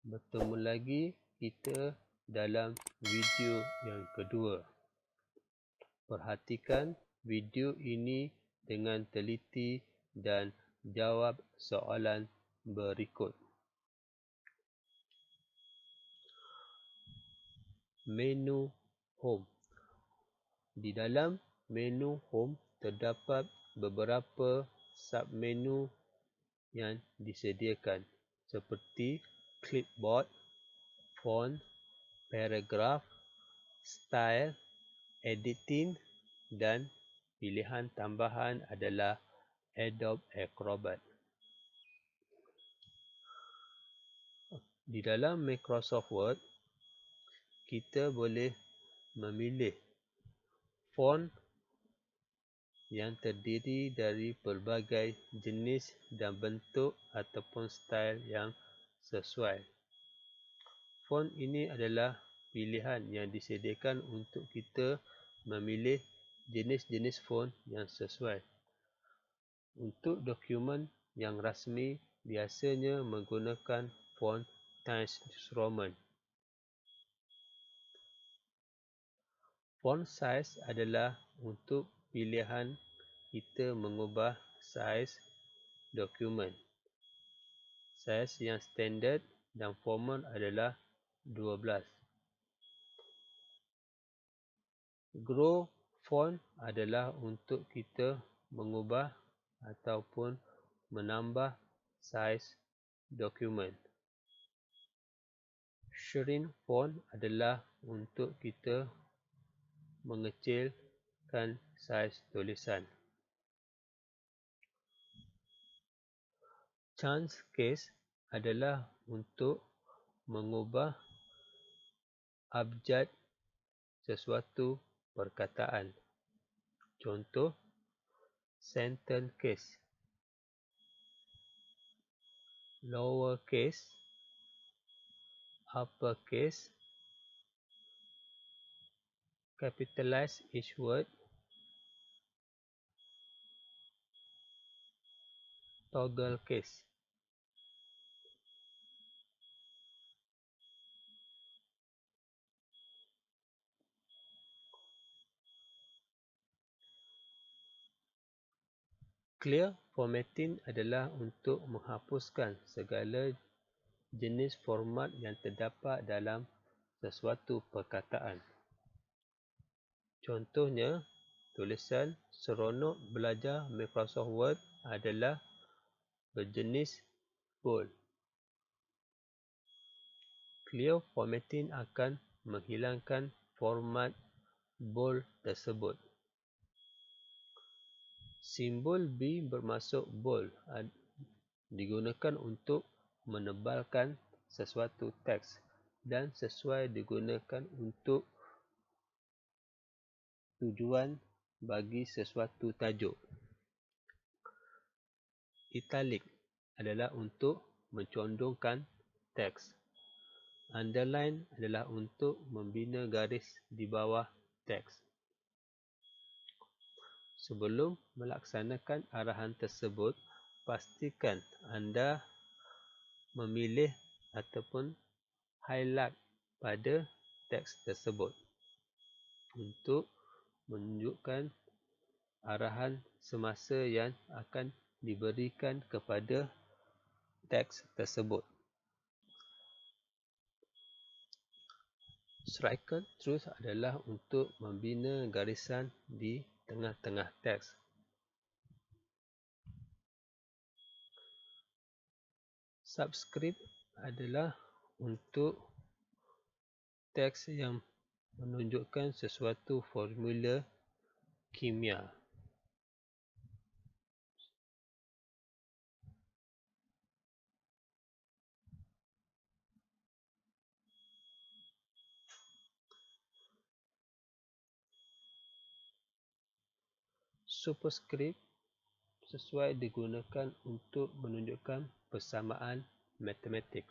Bertemu lagi kita dalam video yang kedua. Perhatikan video ini dengan teliti dan jawab soalan berikut. Menu Home. Di dalam menu Home terdapat beberapa submenu yang disediakan seperti clipboard, font, paragraf, style, editing dan pilihan tambahan adalah Adobe Acrobat. Di dalam Microsoft Word, kita boleh memilih font yang terdiri dari pelbagai jenis dan bentuk ataupun style yang sesuai. Font ini adalah pilihan yang disediakan untuk kita memilih jenis-jenis font yang sesuai. Untuk dokumen yang rasmi biasanya menggunakan font Times Roman. Font size adalah untuk pilihan kita mengubah saiz dokumen. Saiz yang standard dan formal adalah 12. Grow font adalah untuk kita mengubah ataupun menambah saiz dokumen. Shrink font adalah untuk kita mengecilkan saiz tulisan. Sans case adalah untuk mengubah abjad sesuatu perkataan. Contoh, sentence case, lower case, upper case, capitalize each word, toggle case. Clear formatting adalah untuk menghapuskan segala jenis format yang terdapat dalam sesuatu perkataan. Contohnya, tulisan seronok belajar Microsoft Word adalah berjenis bold. Clear formatting akan menghilangkan format bold tersebut. Simbol B bermaksud bold digunakan untuk menebalkan sesuatu teks dan sesuai digunakan untuk tujuan bagi sesuatu tajuk. Italic adalah untuk mencondongkan teks. Underline adalah untuk membina garis di bawah teks. Sebelum melaksanakan arahan tersebut, pastikan anda memilih ataupun highlight pada teks tersebut untuk menunjukkan arahan semasa yang akan diberikan kepada teks tersebut. Striker truth adalah untuk membina garisan di tengah-tengah teks. Subscript adalah untuk teks yang menunjukkan sesuatu formula kimia. Superscript sesuai digunakan untuk menunjukkan persamaan matematik.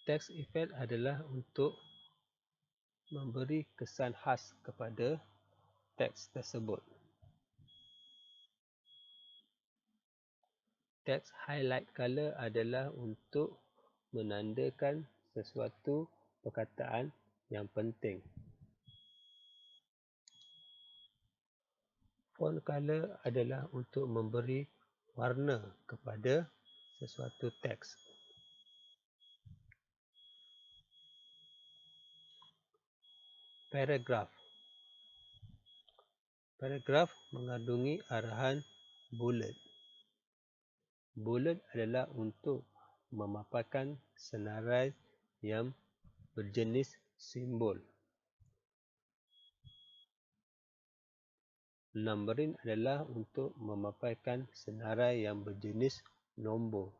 Text effect adalah untuk memberi kesan khas kepada teks tersebut. Text highlight color adalah untuk menandakan sesuatu perkataan yang penting. Font color adalah untuk memberi warna kepada sesuatu teks. Paragraf. Paragraf mengandungi arahan bulat. Bulat adalah untuk memaparkan senarai yang berjenis simbol. Numbering adalah untuk memaparkan senarai yang berjenis nombor.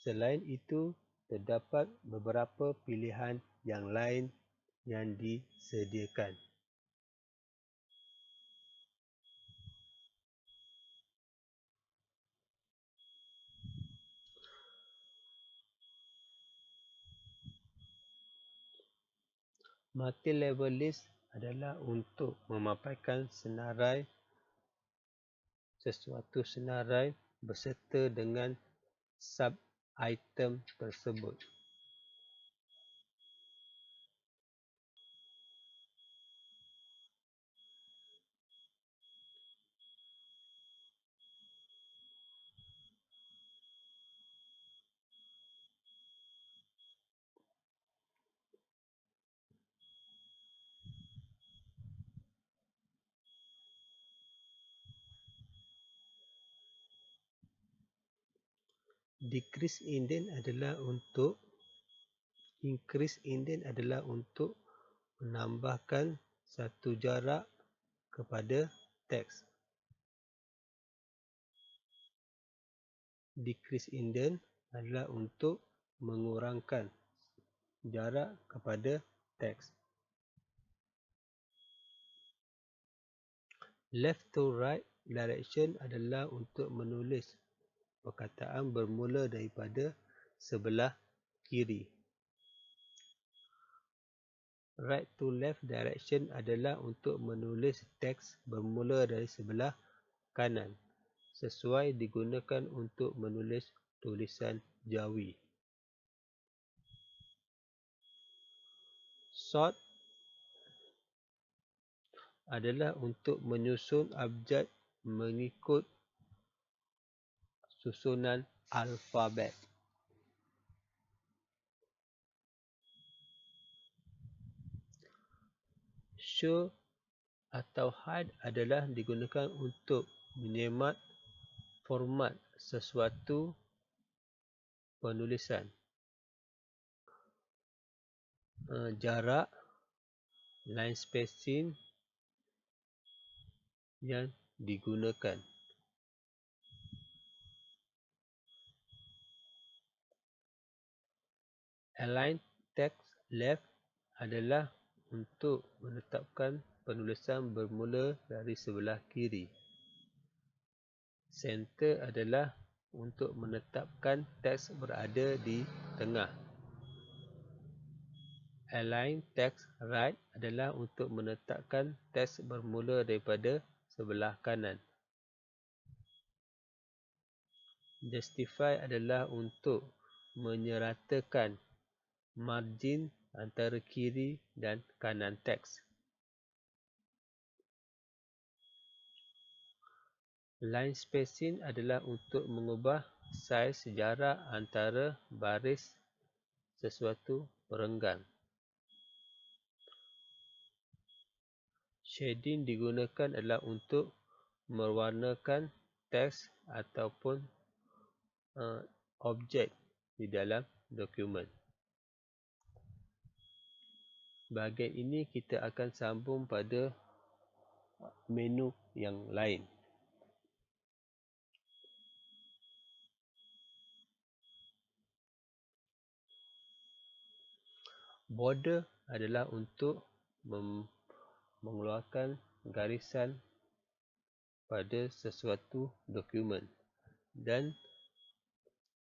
Selain itu, terdapat beberapa pilihan yang lain yang disediakan. Multi-level list adalah untuk memaparkan sesuatu senarai berserta dengan sub-item tersebut. Decrease indent adalah untuk increase indent adalah untuk menambahkan satu jarak kepada teks. Decrease indent adalah untuk mengurangkan jarak kepada teks. Left to right direction adalah untuk menulis perkataan bermula daripada sebelah kiri. Right to left direction adalah untuk menulis teks bermula dari sebelah kanan. Sesuai digunakan untuk menulis tulisan Jawi. Sort adalah untuk menyusun abjad mengikut susunan alfabet. Show atau hide adalah digunakan untuk menyemat format sesuatu penulisan. Jarak, line spacing yang digunakan. Align text left adalah untuk menetapkan penulisan bermula dari sebelah kiri. Center adalah untuk menetapkan teks berada di tengah. Align text right adalah untuk menetapkan teks bermula daripada sebelah kanan. Justify adalah untuk menyeratakan margin antara kiri dan kanan teks. Line spacing adalah untuk mengubah saiz jarak antara baris sesuatu perenggan. Shading digunakan adalah untuk mewarnakan teks ataupun objek di dalam dokumen. Bahagian ini kita akan sambung pada menu yang lain. Border adalah untuk mengeluarkan garisan pada sesuatu dokumen, dan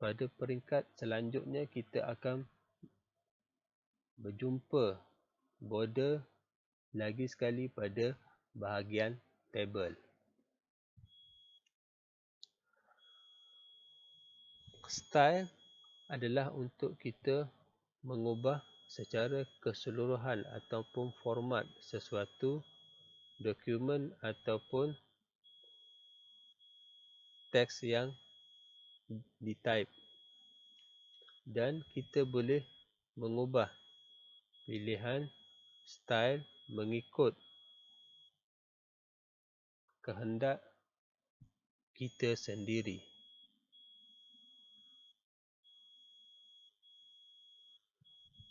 pada peringkat selanjutnya kita akan berjumpa border lagi sekali pada bahagian tabel. Style adalah untuk kita mengubah secara keseluruhan ataupun format sesuatu dokumen ataupun teks yang di-type, dan kita boleh mengubah pilihan style mengikut kehendak kita sendiri.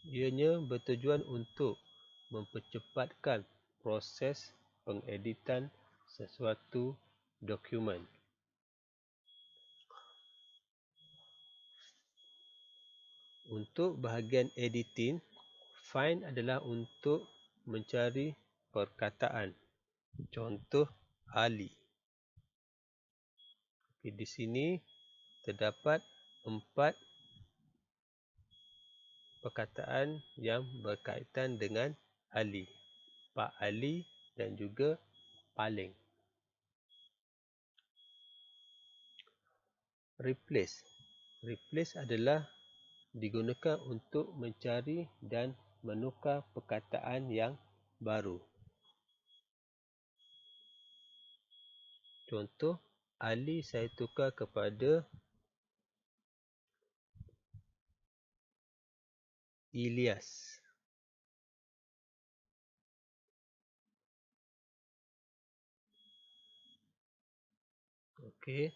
Ianya bertujuan untuk mempercepatkan proses pengeditan sesuatu dokumen. Untuk bahagian editing, find adalah untuk mencari perkataan. Contoh Ali. Di sini terdapat 4 perkataan yang berkaitan dengan Ali, Pak Ali dan juga paling. Replace. Replace adalah digunakan untuk mencari dan menukar perkataan yang baru. Contoh, Ali saya tukar kepada Ilyas. Okey.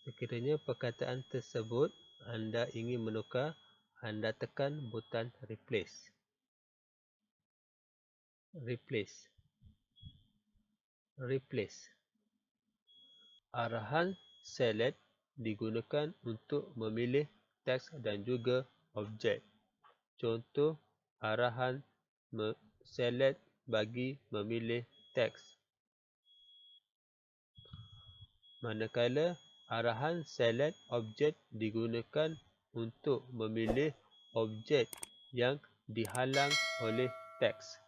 Sekiranya perkataan tersebut anda ingin menukar, anda tekan butang replace. Replace. Replace. Arahan select digunakan untuk memilih teks dan juga objek. Contoh, arahan select bagi memilih teks. Manakala arahan select objek digunakan untuk memilih objek yang dihalang oleh teks.